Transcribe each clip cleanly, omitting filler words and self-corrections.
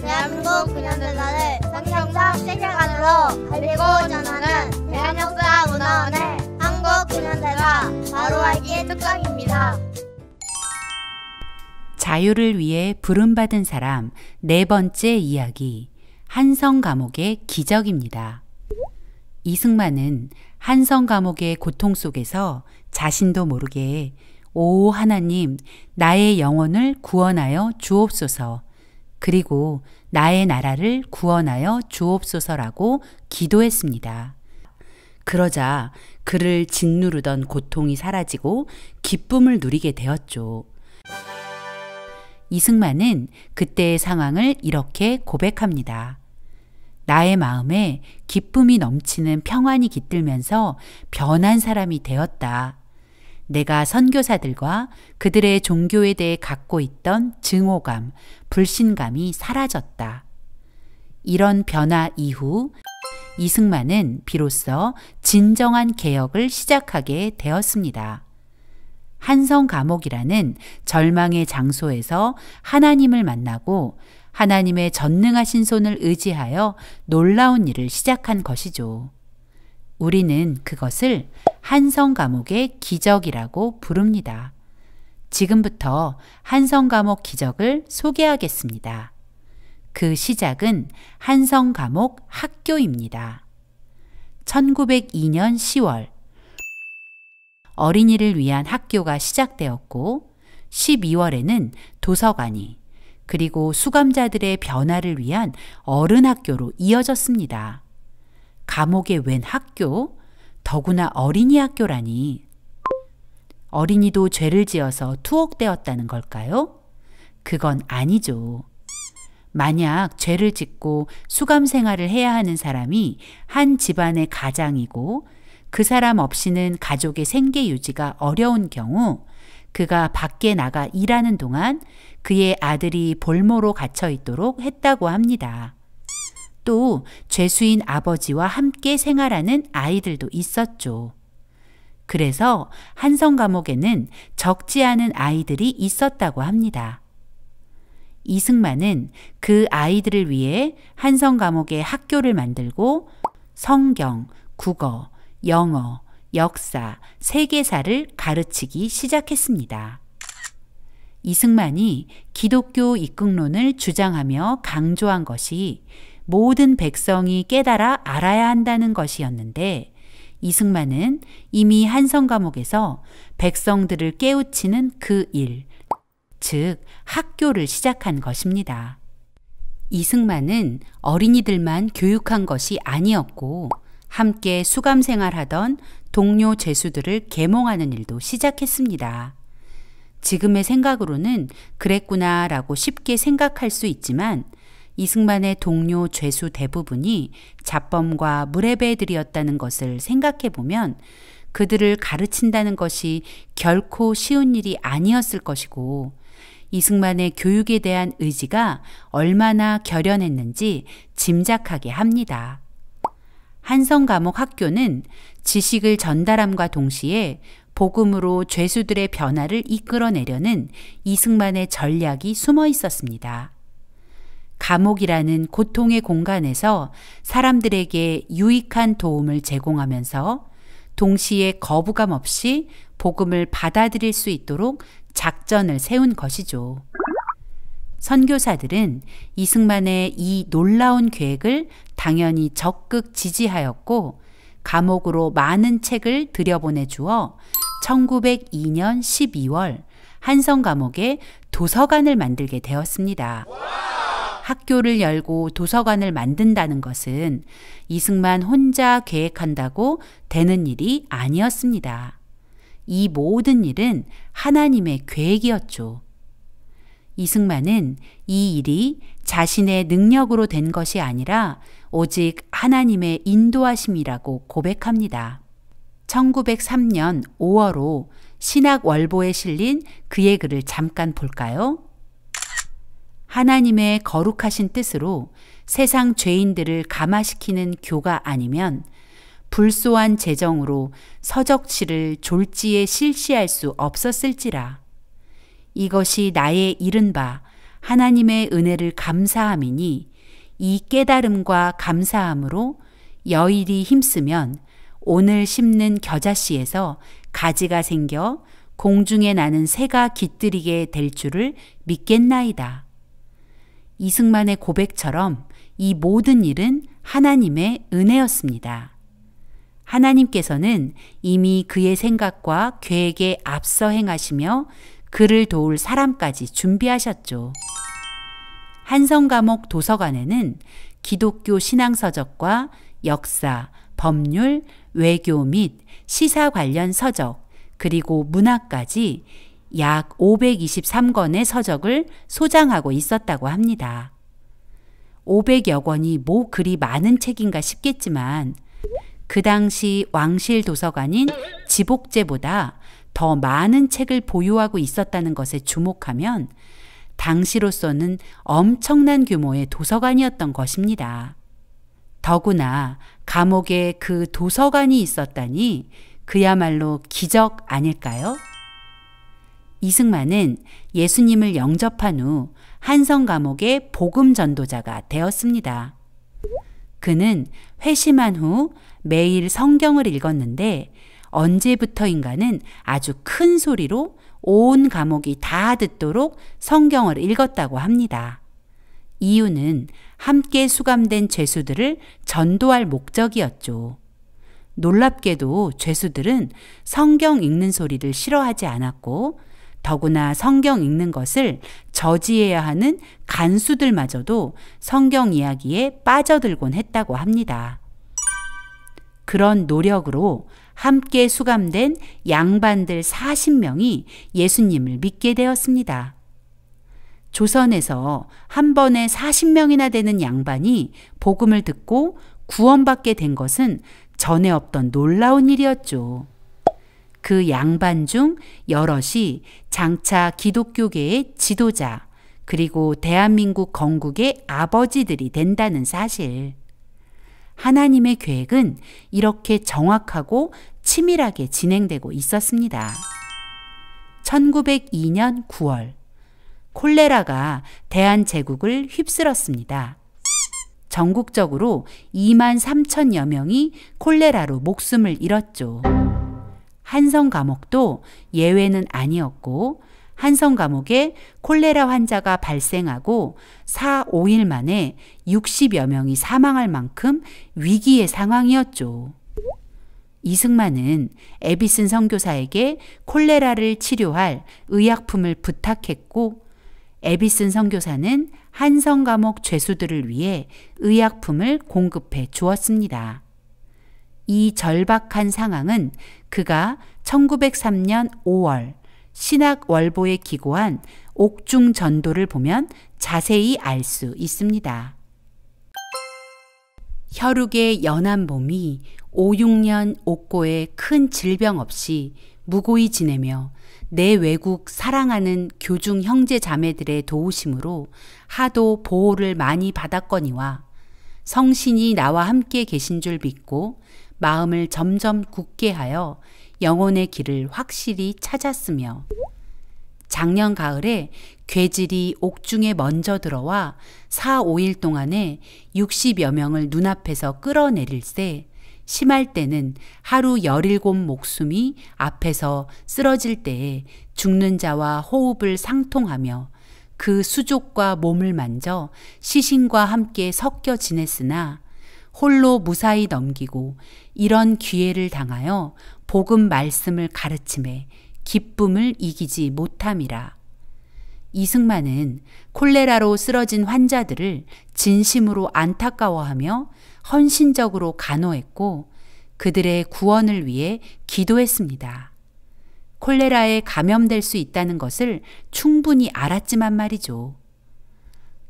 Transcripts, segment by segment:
대한민국 근현대사를 성경적 세계관으로 알리고 전하는 대한역사문화원의 한국 근현대사 바로 알기 특강입니다. 자유를 위해 부름받은 사람 네 번째 이야기, 한성 감옥의 기적입니다. 이승만은 한성 감옥의 고통 속에서 자신도 모르게 오 하나님, 나의 영혼을 구원하여 주옵소서, 그리고 나의 나라를 구원하여 주옵소서라고 기도했습니다. 그러자 그를 짓누르던 고통이 사라지고 기쁨을 누리게 되었죠. 이승만은 그때의 상황을 이렇게 고백합니다. 나의 마음에 기쁨이 넘치는 평안이 깃들면서 변한 사람이 되었다. 내가 선교사들과 그들의 종교에 대해 갖고 있던 증오감, 불신감이 사라졌다. 이런 변화 이후 이승만은 비로소 진정한 개혁을 시작하게 되었습니다. 한성 감옥이라는 절망의 장소에서 하나님을 만나고 하나님의 전능하신 손을 의지하여 놀라운 일을 시작한 것이죠. 우리는 그것을 한성 감옥의 기적이라고 부릅니다. 지금부터 한성 감옥 기적을 소개하겠습니다. 그 시작은 한성 감옥 학교입니다. 1902년 10월 어린이를 위한 학교가 시작되었고 12월에는 도서관이 그리고 수감자들의 변화를 위한 어른 학교로 이어졌습니다. 감옥에 웬 학교? 더구나 어린이 학교라니. 어린이도 죄를 지어서 투옥되었다는 걸까요? 그건 아니죠. 만약 죄를 짓고 수감 생활을 해야 하는 사람이 한 집안의 가장이고 그 사람 없이는 가족의 생계 유지가 어려운 경우 그가 밖에 나가 일하는 동안 그의 아들이 볼모로 갇혀 있도록 했다고 합니다. 또 죄수인 아버지와 함께 생활하는 아이들도 있었죠. 그래서 한성 감옥에는 적지 않은 아이들이 있었다고 합니다. 이승만은 그 아이들을 위해 한성 감옥에 학교를 만들고 성경, 국어, 영어, 역사, 세계사를 가르치기 시작했습니다. 이승만이 기독교 입국론을 주장하며 강조한 것이 모든 백성이 깨달아 알아야 한다는 것이었는데 이승만은 이미 한성 감옥에서 백성들을 깨우치는 그 일, 즉 학교를 시작한 것입니다. 이승만은 어린이들만 교육한 것이 아니었고 함께 수감 생활하던 동료 죄수들을 계몽하는 일도 시작했습니다. 지금의 생각으로는 그랬구나라고 쉽게 생각할 수 있지만 이승만의 동료 죄수 대부분이 잡범과 무레배들이었다는 것을 생각해 보면 그들을 가르친다는 것이 결코 쉬운 일이 아니었을 것이고 이승만의 교육에 대한 의지가 얼마나 결연했는지 짐작하게 합니다. 한성 감옥 학교는 지식을 전달함과 동시에 복음으로 죄수들의 변화를 이끌어내려는 이승만의 전략이 숨어 있었습니다. 감옥이라는 고통의 공간에서 사람들에게 유익한 도움을 제공하면서 동시에 거부감 없이 복음을 받아들일 수 있도록 작전을 세운 것이죠. 선교사들은 이승만의 이 놀라운 계획을 당연히 적극 지지하였고 감옥으로 많은 책을 들여보내주어 1902년 12월 한성 감옥에 도서관을 만들게 되었습니다. 학교를 열고 도서관을 만든다는 것은 이승만 혼자 계획한다고 되는 일이 아니었습니다. 이 모든 일은 하나님의 계획이었죠. 이승만은 이 일이 자신의 능력으로 된 것이 아니라 오직 하나님의 인도하심이라고 고백합니다. 1903년 5월호 신학월보에 실린 그의 글을 잠깐 볼까요? 하나님의 거룩하신 뜻으로 세상 죄인들을 감화시키는 교가 아니면 불소한 재정으로 서적치를 졸지에 실시할 수 없었을지라. 이것이 나의 이른바 하나님의 은혜를 감사함이니 이 깨달음과 감사함으로 여일이 힘쓰면 오늘 심는 겨자씨에서 가지가 생겨 공중에 나는 새가 깃들이게 될 줄을 믿겠나이다. 이승만의 고백처럼 이 모든 일은 하나님의 은혜였습니다. 하나님께서는 이미 그의 생각과 계획에 앞서 행하시며 그를 도울 사람까지 준비하셨죠. 한성감옥 도서관에는 기독교 신앙서적과 역사, 법률, 외교 및 시사 관련 서적, 그리고 문학까지 약 523권의 서적을 소장하고 있었다고 합니다. 500여 권이 뭐 그리 많은 책인가 싶겠지만 그 당시 왕실 도서관인 지복제보다 더 많은 책을 보유하고 있었다는 것에 주목하면 당시로서는 엄청난 규모의 도서관이었던 것입니다. 더구나 감옥에 그 도서관이 있었다니 그야말로 기적 아닐까요? 이승만은 예수님을 영접한 후 한성 감옥의 복음 전도자가 되었습니다. 그는 회심한 후 매일 성경을 읽었는데 언제부터인가는 아주 큰 소리로 온 감옥이 다 듣도록 성경을 읽었다고 합니다. 이유는 함께 수감된 죄수들을 전도할 목적이었죠. 놀랍게도 죄수들은 성경 읽는 소리를 싫어하지 않았고 더구나 성경 읽는 것을 저지해야 하는 간수들마저도 성경 이야기에 빠져들곤 했다고 합니다. 그런 노력으로 함께 수감된 양반들 40명이 예수님을 믿게 되었습니다. 조선에서 한 번에 40명이나 되는 양반이 복음을 듣고 구원받게 된 것은 전에 없던 놀라운 일이었죠. 그 양반 중 여럿이 장차 기독교계의 지도자 그리고 대한민국 건국의 아버지들이 된다는 사실. 하나님의 계획은 이렇게 정확하고 치밀하게 진행되고 있었습니다. 1902년 9월 콜레라가 대한제국을 휩쓸었습니다. 전국적으로 2만 3천여 명이 콜레라로 목숨을 잃었죠. 한성 감옥도 예외는 아니었고 한성 감옥에 콜레라 환자가 발생하고 4, 5일 만에 60여 명이 사망할 만큼 위기의 상황이었죠. 이승만은 에비슨 선교사에게 콜레라를 치료할 의약품을 부탁했고 에비슨 선교사는 한성 감옥 죄수들을 위해 의약품을 공급해 주었습니다. 이 절박한 상황은 그가 1903년 5월 신학월보에 기고한 옥중 전도를 보면 자세히 알 수 있습니다. 혈육의 연한 봄이 5, 6년 옥고에 큰 질병 없이 무고히 지내며 내 외국 사랑하는 교중 형제 자매들의 도우심으로 하도 보호를 많이 받았거니와 성신이 나와 함께 계신 줄 믿고 마음을 점점 굳게 하여 영혼의 길을 확실히 찾았으며 작년 가을에 괴질이 옥중에 먼저 들어와 4, 5일 동안에 60여 명을 눈앞에서 끌어내릴세 심할 때는 하루 17 목숨이 앞에서 쓰러질 때에 죽는 자와 호흡을 상통하며 그 수족과 몸을 만져 시신과 함께 섞여 지냈으나 홀로 무사히 넘기고 이런 기회를 당하여 복음 말씀을 가르침에 기쁨을 이기지 못함이라. 이승만은 콜레라로 쓰러진 환자들을 진심으로 안타까워하며 헌신적으로 간호했고 그들의 구원을 위해 기도했습니다. 콜레라에 감염될 수 있다는 것을 충분히 알았지만 말이죠.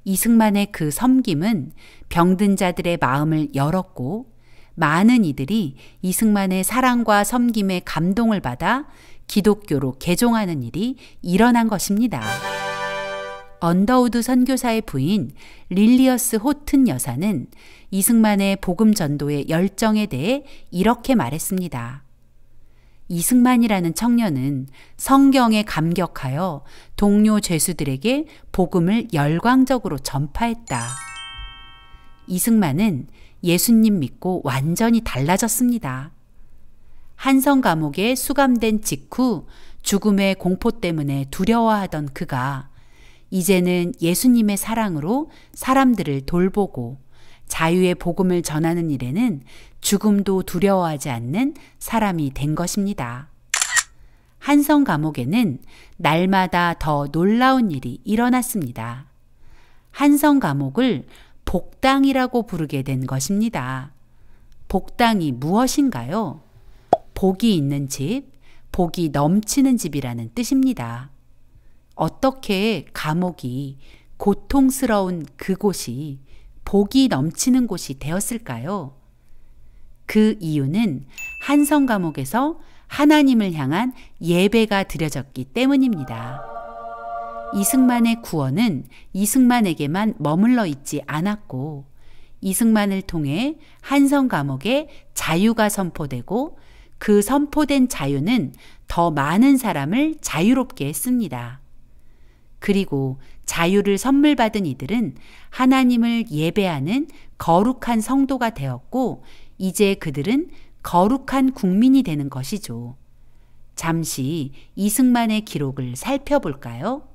이승만의 그 섬김은 병든 자들의 마음을 열었고 많은 이들이 이승만의 사랑과 섬김에 감동을 받아 기독교로 개종하는 일이 일어난 것입니다. 언더우드 선교사의 부인 릴리어스 호튼 여사는 이승만의 복음 전도의 열정에 대해 이렇게 말했습니다. 이승만이라는 청년은 성경에 감격하여 동료 죄수들에게 복음을 열광적으로 전파했다. 이승만은 예수님 믿고 완전히 달라졌습니다. 한성 감옥에 수감된 직후 죽음의 공포 때문에 두려워하던 그가 이제는 예수님의 사랑으로 사람들을 돌보고 자유의 복음을 전하는 일에는 죽음도 두려워하지 않는 사람이 된 것입니다. 한성 감옥에는 날마다 더 놀라운 일이 일어났습니다. 한성 감옥을 복당이라고 부르게 된 것입니다. 복당이 무엇인가요? 복이 있는 집, 복이 넘치는 집이라는 뜻입니다. 어떻게 감옥이 고통스러운 그곳이 복이 넘치는 곳이 되었을까요? 그 이유는 한성 감옥에서 하나님을 향한 예배가 드려졌기 때문입니다. 이승만의 구원은 이승만에게만 머물러 있지 않았고 이승만을 통해 한성 감옥에 자유가 선포되고 그 선포된 자유는 더 많은 사람을 자유롭게 했습니다. 그리고 자유를 선물 받은 이들은 하나님을 예배하는 거룩한 성도가 되었고 이제 그들은 거룩한 국민이 되는 것이죠. 잠시 이승만의 기록을 살펴볼까요?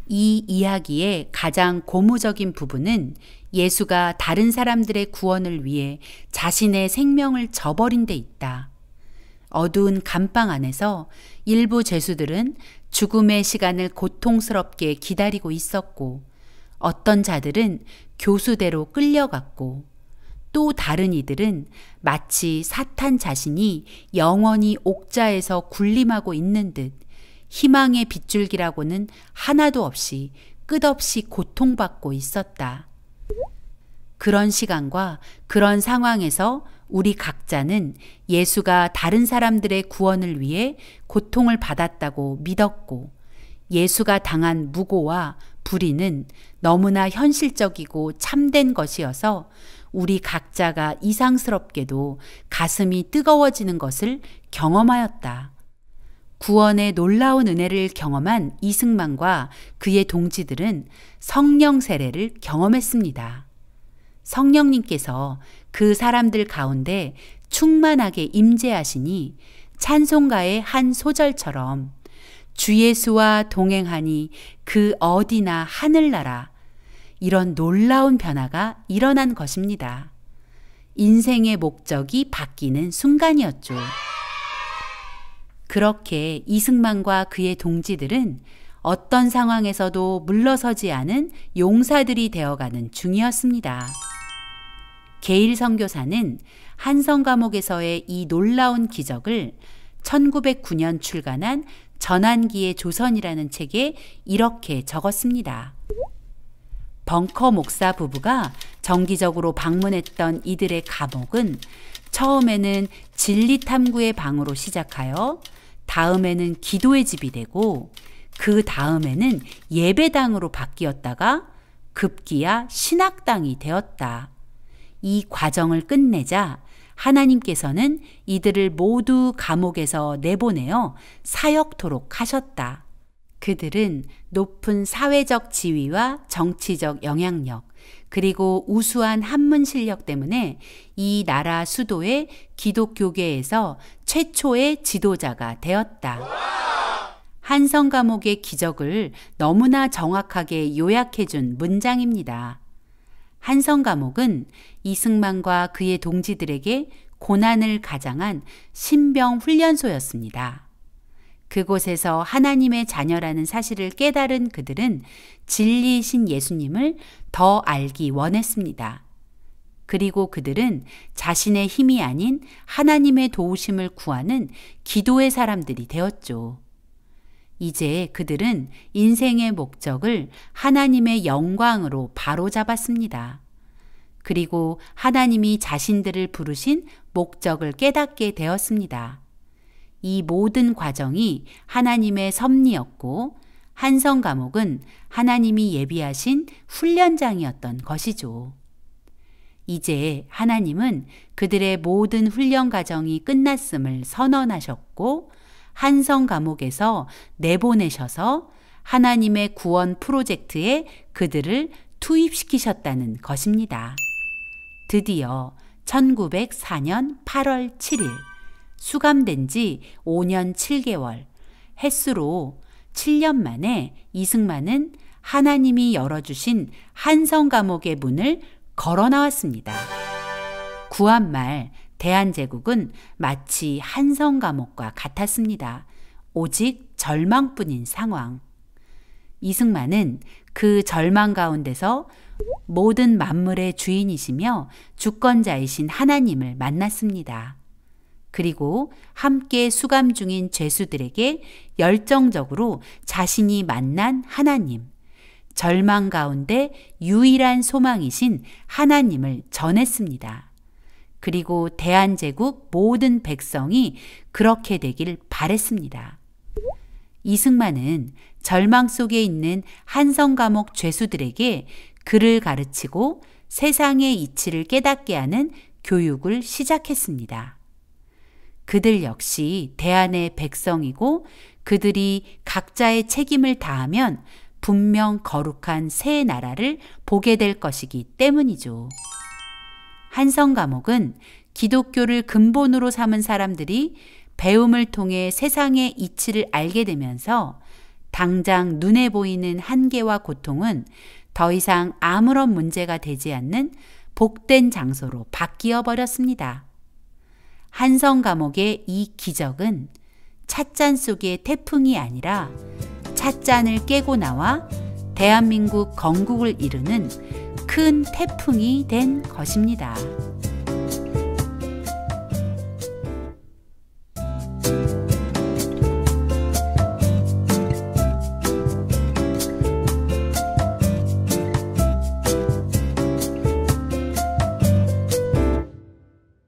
이 이야기의 가장 고무적인 부분은 예수가 다른 사람들의 구원을 위해 자신의 생명을 저버린 데 있다. 어두운 감방 안에서 일부 죄수들은 죽음의 시간을 고통스럽게 기다리고 있었고 어떤 자들은 교수대로 끌려갔고 또 다른 이들은 마치 사탄 자신이 영원히 옥자에서 군림하고 있는 듯 희망의 빗줄기라고는 하나도 없이 끝없이 고통받고 있었다. 그런 시간과 그런 상황에서 우리 각자는 예수가 다른 사람들의 구원을 위해 고통을 받았다고 믿었고 예수가 당한 무고와 불의는 너무나 현실적이고 참된 것이어서 우리 각자가 이상스럽게도 가슴이 뜨거워지는 것을 경험하였다. 구원의 놀라운 은혜를 경험한 이승만과 그의 동지들은 성령 세례를 경험했습니다. 성령님께서 그 사람들 가운데 충만하게 임재하시니 찬송가의 한 소절처럼 주 예수와 동행하니 그 어디나 하늘나라 이런 놀라운 변화가 일어난 것입니다. 인생의 목적이 바뀌는 순간이었죠. 그렇게 이승만과 그의 동지들은 어떤 상황에서도 물러서지 않은 용사들이 되어가는 중이었습니다. 게일 선교사는 한성 감옥에서의 이 놀라운 기적을 1909년 출간한 전환기의 조선이라는 책에 이렇게 적었습니다. 벙커 목사 부부가 정기적으로 방문했던 이들의 감옥은 처음에는 진리 탐구의 방으로 시작하여 다음에는 기도의 집이 되고 그 다음에는 예배당으로 바뀌었다가 급기야 신학당이 되었다. 이 과정을 끝내자 하나님께서는 이들을 모두 감옥에서 내보내어 사역토록 하셨다. 그들은 높은 사회적 지위와 정치적 영향력, 그리고 우수한 한문 실력 때문에 이 나라 수도의 기독교계에서 최초의 지도자가 되었다. 한성 감옥의 기적을 너무나 정확하게 요약해준 문장입니다. 한성 감옥은 이승만과 그의 동지들에게 고난을 가장한 신병 훈련소였습니다. 그곳에서 하나님의 자녀라는 사실을 깨달은 그들은 진리이신 예수님을 더 알기 원했습니다. 그리고 그들은 자신의 힘이 아닌 하나님의 도우심을 구하는 기도의 사람들이 되었죠. 이제 그들은 인생의 목적을 하나님의 영광으로 바로잡았습니다. 그리고 하나님이 자신들을 부르신 목적을 깨닫게 되었습니다. 이 모든 과정이 하나님의 섭리였고 한성 감옥은 하나님이 예비하신 훈련장이었던 것이죠. 이제 하나님은 그들의 모든 훈련 과정이 끝났음을 선언하셨고 한성 감옥에서 내보내셔서 하나님의 구원 프로젝트에 그들을 투입시키셨다는 것입니다. 드디어 1904년 8월 7일 수감된 지 5년 7개월, 햇수로 7년 만에 이승만은 하나님이 열어주신 한성 감옥의 문을 걸어 나왔습니다. 구한 말 대한제국은 마치 한성 감옥과 같았습니다. 오직 절망뿐인 상황. 이승만은 그 절망 가운데서 모든 만물의 주인이시며 주권자이신 하나님을 만났습니다. 그리고 함께 수감 중인 죄수들에게 열정적으로 자신이 만난 하나님, 절망 가운데 유일한 소망이신 하나님을 전했습니다. 그리고 대한제국 모든 백성이 그렇게 되길 바랬습니다. 이승만은 절망 속에 있는 한성 감옥 죄수들에게 글을 가르치고 세상의 이치를 깨닫게 하는 교육을 시작했습니다. 그들 역시 대한의 백성이고 그들이 각자의 책임을 다하면 분명 거룩한 새 나라를 보게 될 것이기 때문이죠. 한성 감옥은 기독교를 근본으로 삼은 사람들이 배움을 통해 세상의 이치를 알게 되면서 당장 눈에 보이는 한계와 고통은 더 이상 아무런 문제가 되지 않는 복된 장소로 바뀌어 버렸습니다. 한성 감옥의 이 기적은 찻잔 속의 태풍이 아니라 찻잔을 깨고 나와 대한민국 건국을 이루는 큰 태풍이 된 것입니다.